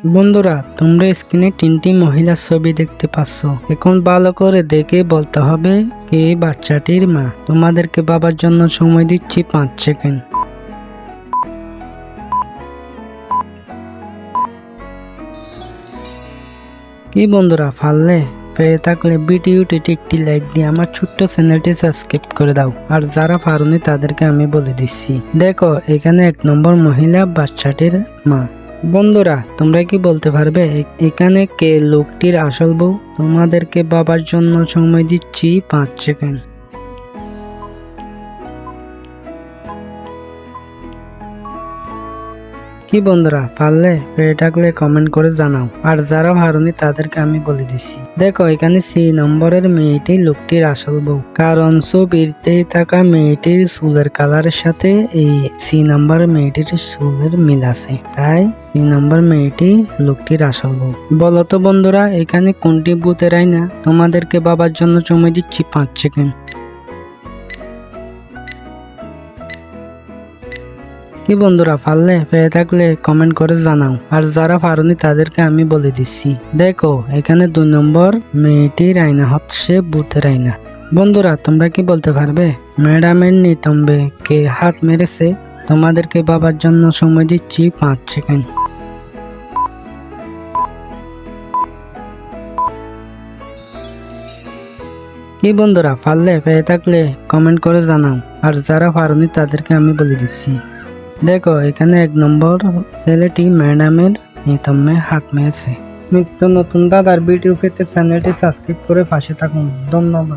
বন্ধুরা, তোমরা স্ক্রিনে তিনটি মহিলার ছবি দেখতে পাচ্ছ। এখন ভালো করে দেখে বলতে হবে কে বাচ্চাটির মা। তোমাদেরকে বাবার জন্য সময় দিচ্ছি 5 সেকেন্ড। কি বন্ধুরা, পারলে? পেয়ে থাকলে ভিডিওটিতে একটি লাইক দিয়ে আমার ছোট্ট চ্যানেলটি সাবস্ক্রাইব করে দাও। আর যারা পারোনি তাদেরকে আমি বলে দিচ্ছি, দেখো এখানে 1 নম্বর মহিলা বাচ্চাটির মা। বন্ধুরা, তোমরা কি বলতে পারবে এখানে কে লোকটির আসল বউ? তোমাদেরকে বাবার জন্য সময় দিচ্ছি 5 সেকেন্ড। কি বন্ধুরা, পারলে? পেয়ে থাকলে কমেন্ট করে জানাও। আর যারা পারোনি তাদেরকে আমি বলে দিচ্ছি, দেখো এখানে সি নম্বরের মেয়েটি লোকটির আসল বউ, কারণ ছবিতে থাকা মেয়েটির চুলের কালারের সাথে এই সি নম্বর মেয়েটির চুলের মিল আছে, তাই সি নম্বর মেয়েটি লোকটির আসল বউ। বলো তো বন্ধুরা, এখানে কোনটি ভূতের আয়না? তোমাদেরকে বাবার জন্য সময় দিচ্ছি 5 সেকেন্ড। কি বন্ধুরা, পারলে? পেয়ে থাকলে কমেন্ট করে জানাও। আর যারা পারোনি তাদেরকে আমি বলে দিচ্ছি, দেখো এখানে 2 নম্বর মেয়েটির আয়না হচ্ছে ভূতের আয়না। বন্ধুরা, তোমরা কি বলতে পারবে ম্যাডামের নিতম্বে কে হাত মেরেছে? তোমাদেরকে বাবার জন্য সময় দিচ্ছি 5 সেকেন্ড। কি বন্ধুরা, পারলে? পেয়ে থাকলে কমেন্ট করে জানাও। আর যারা পারোনি তাদেরকে আমি বলে দিচ্ছি, দেখো এখানে 1 নম্বর ছেলেটি ম্যাডামের নিতম্বে হাত মেরেছে। নিত্য নতুন দাদার ভিডিও পেতে চ্যানেলটি সাবস্ক্রাইব করে পাশে থাকুন। ধন্যবাদ।